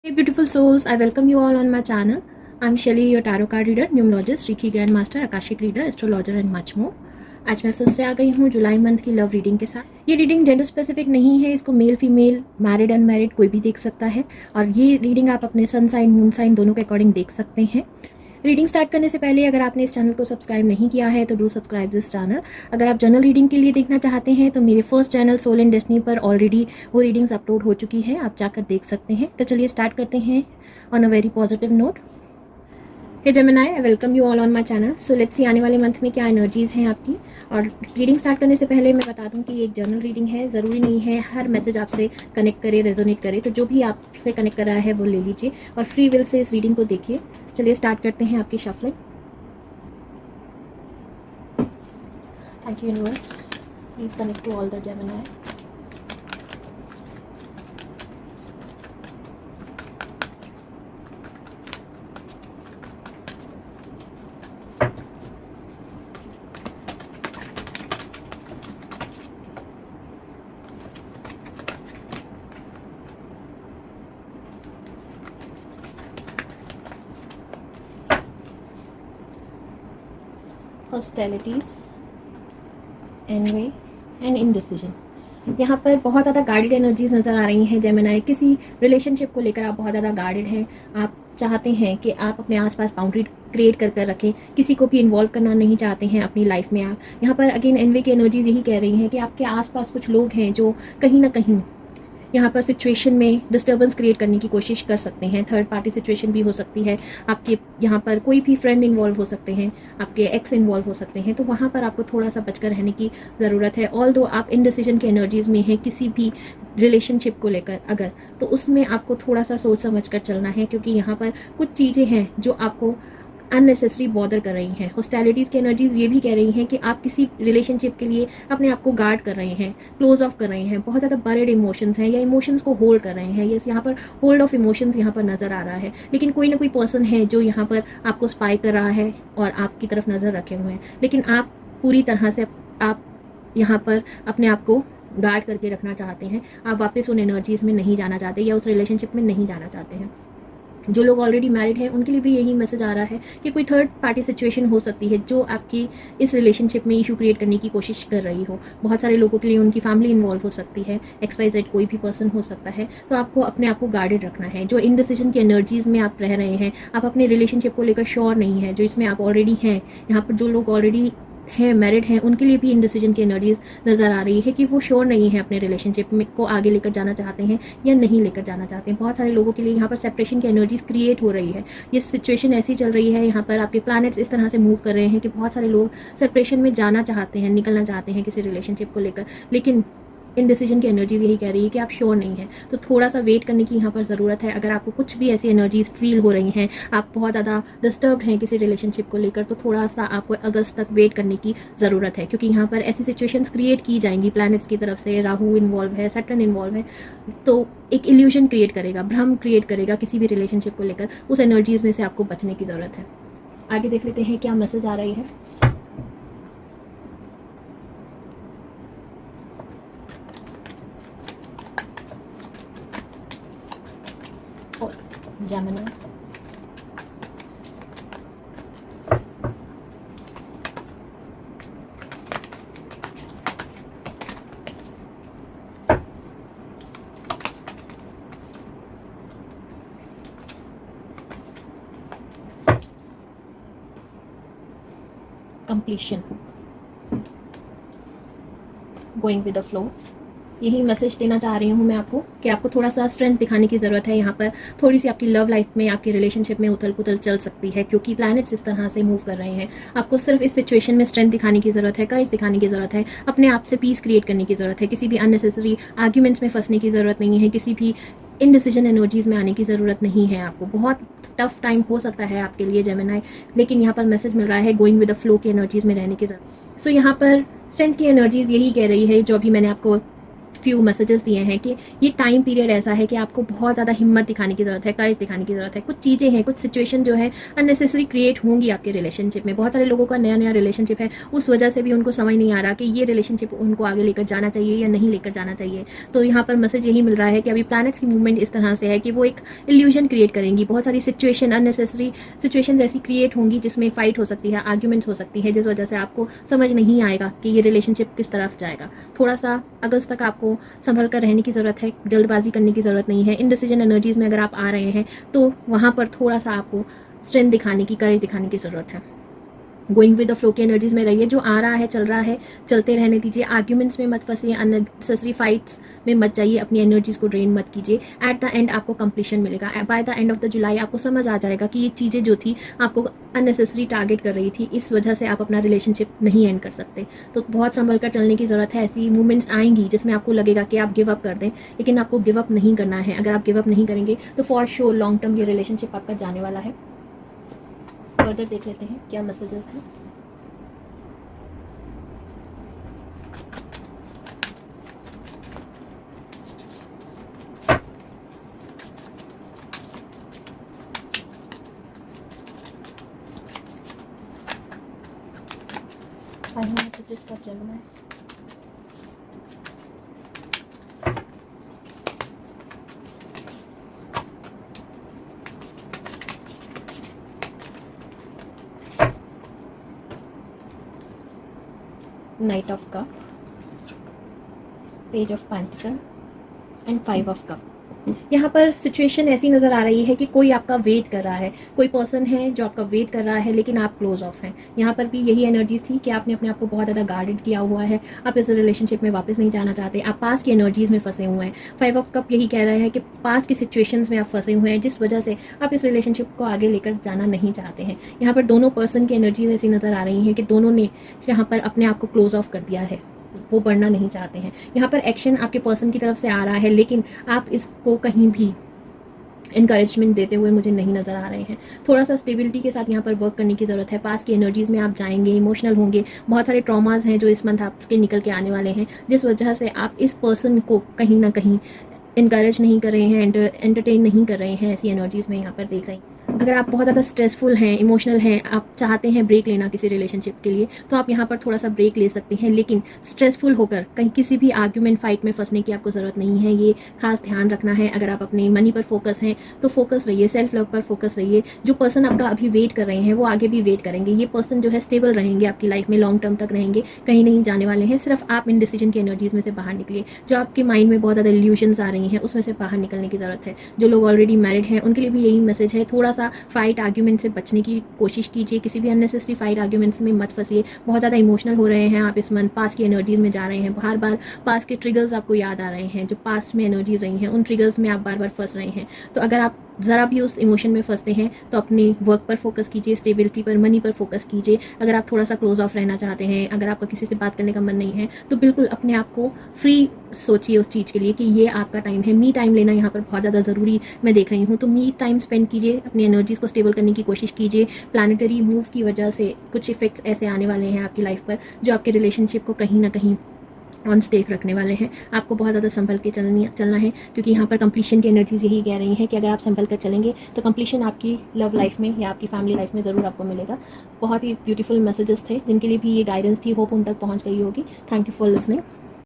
Hey beautiful souls, I welcome you all on my channel. I'm Shelly, your tarot card reader, numerologist, Reiki grandmaster, Akashic reader, astrologer and much more. आज मैं फिर से आ गई हूँ जुलाई month की love reading के साथ। ये रीडिंग जेंडर स्पेसिफिक नहीं है, इसको मेल फीमेल मैरिड अनमैरिड कोई भी देख सकता है और ये रीडिंग आप अपने सन साइन मून साइन दोनों के अकॉर्डिंग देख सकते हैं। रीडिंग स्टार्ट करने से पहले अगर आपने इस चैनल को सब्सक्राइब नहीं किया है तो डू सब्सक्राइब दिस चैनल। अगर आप जनरल रीडिंग के लिए देखना चाहते हैं तो मेरे first channel soul and destiny पर ऑलरेडी वो रीडिंग्स अपलोड हो चुकी है, आप जाकर देख सकते हैं। तो चलिए स्टार्ट करते हैं on a very positive note. Hey Gemini, I welcome you all on my channel. So let's see आने वाले मंथ में क्या एनर्जीज हैं आपकी। और रीडिंग स्टार्ट करने से पहले मैं बता दूं कि ये एक जनरल रीडिंग है, ज़रूरी नहीं है हर मैसेज आपसे कनेक्ट करे, रेजोनेट करे। तो जो भी आपसे कनेक्ट कर रहा है वो ले लीजिए और फ्री विल से इस रीडिंग को देखिए। चलिए स्टार्ट करते हैं आपकी shuffling. Thank you universe, please connect to all the Gemini. Hostilities, anyway and indecision. यहाँ पर बहुत ज़्यादा गाइडेड एनर्जीज नज़र आ रही हैं जेमिनी। किसी रिलेशनशिप को लेकर आप बहुत ज़्यादा गाइडेड हैं। आप चाहते हैं कि आप अपने आसपास बाउंड्री क्रिएट कर रखें, किसी को भी इन्वॉल्व करना नहीं चाहते हैं अपनी लाइफ में। आप यहाँ पर अगेन एनवे की एनर्जीज यही कह रही हैं कि आपके आसपास कुछ लोग हैं जो कहीं ना कहीं यहाँ पर सिचुएशन में डिस्टर्बेंस क्रिएट करने की कोशिश कर सकते हैं। थर्ड पार्टी सिचुएशन भी हो सकती है, आपके यहाँ पर कोई भी फ्रेंड इन्वॉल्व हो सकते हैं, आपके एक्स इन्वॉल्व हो सकते हैं। तो वहाँ पर आपको थोड़ा सा बचकर रहने की ज़रूरत है। ऑल दो आप इनडिसीजन की एनर्जीज में हैं किसी भी रिलेशनशिप को लेकर अगर, तो उसमें आपको थोड़ा सा सोच समझ कर चलना है, क्योंकि यहाँ पर कुछ चीज़ें हैं जो आपको अननेसेसरी बॉदर कर रही हैं। हॉस्टिलिटीज़ की एनर्जीज ये भी कह रही हैं कि आप किसी रिलेशनशिप के लिए अपने आप को गार्ड कर रहे हैं, क्लोज ऑफ कर रहे हैं, बहुत ज़्यादा बरेड इमोशंस हैं या इमोशंस को होल्ड कर रहे हैं। यस, यहाँ पर होल्ड ऑफ इमोशंस यहाँ पर नज़र आ रहा है, लेकिन कोई ना कोई पर्सन है जो यहाँ पर आपको स्पाई कर रहा है और आपकी तरफ नज़र रखे हुए हैं, लेकिन आप पूरी तरह से आप यहाँ पर अपने आप को गार्ड करके रखना चाहते हैं। आप वापस उन एनर्जीज में नहीं जाना चाहते या उस रिलेशनशिप में नहीं जाना चाहते हैं। जो लोग ऑलरेडी मैरिड हैं उनके लिए भी यही मैसेज आ रहा है कि कोई थर्ड पार्टी सिचुएशन हो सकती है जो आपकी इस रिलेशनशिप में इशू क्रिएट करने की कोशिश कर रही हो। बहुत सारे लोगों के लिए उनकी फैमिली इन्वॉल्व हो सकती है, XYZ कोई भी पर्सन हो सकता है। तो आपको अपने आप को गार्डेड रखना है। जो इनडिसीजन की एनर्जीज में आप रह रहे हैं, आप अपने रिलेशनशिप को लेकर श्योर नहीं है, जो इसमें आप ऑलरेडी हैं, यहाँ पर जो लोग ऑलरेडी हैं मैरिड हैं उनके लिए भी इनडिसीजन की एनर्जीज नज़र आ रही है कि वो श्योर नहीं है अपने रिलेशनशिप में को आगे लेकर जाना चाहते हैं या नहीं लेकर जाना चाहते हैं। बहुत सारे लोगों के लिए यहाँ पर सेपरेशन की एनर्जीज क्रिएट हो रही है। ये सिचुएशन ऐसी चल रही है, यहाँ पर आपके प्लैनेट्स इस तरह से मूव कर रहे हैं कि बहुत सारे लोग सेपरेशन में जाना चाहते हैं, निकलना चाहते हैं किसी रिलेशनशिप को लेकर, लेकिन इनडिसीजन की एनर्जीज यही कह रही है कि आप श्योर नहीं हैं। तो थोड़ा सा वेट करने की यहाँ पर ज़रूरत है। अगर आपको कुछ भी ऐसी एनर्जीज फील हो रही हैं, आप बहुत ज़्यादा डिस्टर्ब्ड हैं किसी रिलेशनशिप को लेकर, तो थोड़ा सा आपको अगस्त तक वेट करने की ज़रूरत है, क्योंकि यहाँ पर ऐसी सिचुएशंस क्रिएट की जाएंगी प्लैनेट्स की तरफ से। राहु इन्वॉल्व है, सैटर्न इन्वॉल्व है, तो एक इल्यूजन क्रिएट करेगा, भ्रम क्रिएट करेगा किसी भी रिलेशनशिप को लेकर। उस एनर्जीज में से आपको बचने की ज़रूरत है। आगे देख लेते हैं क्या मैसेज आ रही है। Gemini, completion, going with the flow। यही मैसेज देना चाह रही हूँ मैं आपको कि आपको थोड़ा सा स्ट्रेंथ दिखाने की ज़रूरत है। यहाँ पर थोड़ी सी आपकी लव लाइफ में, आपकी रिलेशनशिप में उथल पुथल चल सकती है, क्योंकि प्लैनेट्स इस तरह से मूव कर रहे हैं। आपको सिर्फ इस सिचुएशन में स्ट्रेंथ दिखाने की ज़रूरत है, करेज दिखाने की ज़रूरत है, अपने आप से पीस क्रिएट करने की ज़रूरत है। किसी भी अननेसेसरी आर्ग्यूमेंट्स में फंसने की ज़रूरत नहीं है, किसी भी इनडिसीजन एनर्जीज में आने की ज़रूरत नहीं है। आपको बहुत टफ टाइम हो सकता है आपके लिए जेमिनी, लेकिन यहाँ पर मैसेज मिल रहा है गोइंग विद द फ्लो की एनर्जीज में रहने की ज़रूरत। सो यहाँ पर स्ट्रेंथ की एनर्जीज यही कह रही है जो अभी मैंने आपको फ्यू मैसेजेस दिए हैं कि ये टाइम पीरियड ऐसा है कि आपको बहुत ज़्यादा हिम्मत दिखाने की ज़रूरत है, करेज दिखाने की ज़रूरत है। कुछ चीज़ें हैं, कुछ सिचुएशन जो है अननेसेसरी क्रिएट होंगी आपके रिलेशनशिप में। बहुत सारे लोगों का नया नया रिलेशनशिप है, उस वजह से भी उनको समझ नहीं आ रहा कि ये रिलेशनशिप उनको आगे लेकर जाना चाहिए या नहीं लेकर जाना चाहिए। तो यहाँ पर मैसेज यही मिल रहा है कि अभी प्लैनेट्स की मूवमेंट इस तरह से है कि वो एक इल्यूजन क्रिएट करेंगी। बहुत सारी सिचुएशन, अननेसेसरी सिचुएशन ऐसी क्रिएट होंगी जिसमें फाइट हो सकती है, आर्ग्यूमेंट्स हो सकती है, जिस वजह से आपको समझ नहीं आएगा कि ये रिलेशनशिप किस तरफ जाएगा। थोड़ा सा अगस्त तक आपको संभल कर रहने की ज़रूरत है, जल्दबाजी करने की ज़रूरत नहीं है। इनडिसीजन एनर्जीज़ में अगर आप आ रहे हैं तो वहाँ पर थोड़ा सा आपको स्ट्रेंथ दिखाने की, करेज दिखाने की ज़रूरत है। गोइंग विद द फ्लो की एनर्जीज में रहिए, जो आ रहा है चल रहा है, चलते रहने दीजिए। आर्ग्यूमेंट्स में मत फंसिए, अननेसेसरी फाइट्स में मत जाइए, अपनी एनर्जीज को ड्रेन मत कीजिए। एट द एंड आपको कंप्लीशन मिलेगा। By the end of the जुलाई आपको समझ आ जाएगा कि ये चीज़ें जो थी आपको अननेसेसरी टारगेट कर रही थी, इस वजह से आप अपना रिलेशनशिप नहीं एंड कर सकते। तो बहुत संभल कर चलने की ज़रूरत है। ऐसी मूवमेंट्स आएंगी जिसमें आपको लगेगा कि आप गिव अप कर दें, लेकिन आपको गिव अप नहीं करना है। अगर आप गिव अप नहीं करेंगे तो फॉर श्योर लॉन्ग टर्म ये रिलेशनशिप आपका जाने वाला है। फर्दर देख लेते हैं क्या मैसेजेस हैं। Final messages for Gemini. Knight of Cup, Page of Pentacle and Five of Cup. यहाँ पर सिचुएशन ऐसी नज़र आ रही है कि कोई आपका वेट कर रहा है, कोई पर्सन है जो आपका वेट कर रहा है, लेकिन आप क्लोज ऑफ हैं। यहाँ पर भी यही एनर्जीज थी कि आपने अपने आप को बहुत ज़्यादा गार्डेड किया हुआ है, आप इस रिलेशनशिप में वापस नहीं जाना चाहते, आप पास्ट की एनर्जीज में फंसे हुए हैं। फाइव ऑफ कप यही कह रहा है कि पास्ट की सिचुएशंस में आप फंसे हुए हैं, जिस वजह से आप इस रिलेशनशिप को आगे लेकर जाना नहीं चाहते हैं। यहाँ पर दोनों पर्सन की एनर्जीज ऐसी नज़र आ रही हैं कि दोनों ने यहाँ पर अपने आप को क्लोज ऑफ कर दिया है, वो बढ़ना नहीं चाहते हैं। यहाँ पर एक्शन आपके पर्सन की तरफ से आ रहा है, लेकिन आप इसको कहीं भी इनकरेजमेंट देते हुए मुझे नहीं नज़र आ रहे हैं। थोड़ा सा स्टेबिलिटी के साथ यहाँ पर वर्क करने की ज़रूरत है। पास्ट की एनर्जीज़ में आप जाएंगे, इमोशनल होंगे, बहुत सारे ट्रॉमास हैं जो इस मंथ आपके निकल के आने वाले हैं, जिस वजह से आप इस पर्सन को कहीं ना कहीं इनकरेज नहीं कर रहे हैं, एंटरटेन नहीं कर रहे हैं। ऐसी एनर्जीज़ में यहाँ पर देख रही हैं। अगर आप बहुत ज़्यादा स्ट्रेसफुल हैं, इमोशनल हैं, आप चाहते हैं ब्रेक लेना किसी रिलेशनशिप के लिए, तो आप यहाँ पर थोड़ा सा ब्रेक ले सकते हैं, लेकिन स्ट्रेसफुल होकर कहीं किसी भी आर्ग्यूमेंट, फाइट में फंसने की आपको ज़रूरत नहीं है। ये खास ध्यान रखना है। अगर आप अपने मनी पर फोकस हैं तो फोकस रहिए, सेल्फ लव पर फोकस रहिए। जो पर्सन आपका अभी वेट कर रहे हैं वो आगे भी वेट करेंगे। ये पर्सन जो है स्टेबल रहेंगे, आपकी लाइफ में लॉन्ग टर्म तक रहेंगे, कहीं नहीं जाने वाले हैं। सिर्फ आप इन डिसीजन की एनर्जीज में से बाहर निकलिए। जो आपके माइंड में बहुत ज़्यादा इल्यूशंस आ रही हैं उसमें से बाहर निकलने की ज़रूरत है। जो लोग ऑलरेडी मैरिड हैं उनके लिए भी यही मैसेज है, थोड़ा सा फाइट, आर्ग्यूमेंट से बचने की कोशिश कीजिए। किसी भी अननेसेसरी फाइट, आर्ग्यूमेंट्स में मत फंसिए। बहुत ज़्यादा इमोशनल हो रहे हैं आप इस मंथ, पास्ट की एनर्जीज में जा रहे हैं, बार बार पास्ट के ट्रिगर्स आपको याद आ रहे हैं, जो पास्ट में एनर्जीज रही हैं उन ट्रिगर्स में आप बार बार फंस रहे हैं। तो अगर आप ज़रा भी उस इमोशन में फंसते हैं तो अपने वर्क पर फोकस कीजिए, स्टेबिलिटी पर, मनी पर फोकस कीजिए। अगर आप थोड़ा सा क्लोज ऑफ रहना चाहते हैं, अगर आपका किसी से बात करने का मन नहीं है, तो बिल्कुल अपने आप को फ्री सोचिए उस चीज़ के लिए कि ये आपका टाइम है। मी टाइम लेना यहाँ पर बहुत ज़्यादा ज़रूरी मैं देख रही हूँ। तो मी टाइम स्पेंड कीजिए, अपनी एनर्जीज़ को स्टेबल करने की कोशिश कीजिए। प्लानिटरी मूव की वजह से कुछ इफेक्ट्स ऐसे आने वाले हैं आपकी लाइफ पर जो आपके रिलेशनशिप को कहीं ना कहीं ऑन स्टेक रखने वाले हैं। आपको बहुत ज़्यादा संभल के चलना है, क्योंकि यहाँ पर कंप्लीशन की एनर्जीज यही कह रही हैं कि अगर आप संभल कर चलेंगे तो कंप्लीशन आपकी लव लाइफ में या आपकी फैमिली लाइफ में ज़रूर आपको मिलेगा। बहुत ही ब्यूटीफुल मैसेजेस थे जिनके लिए भी ये गाइडेंस थी। होप उन तक पहुँच गई होगी। Thank you for listening.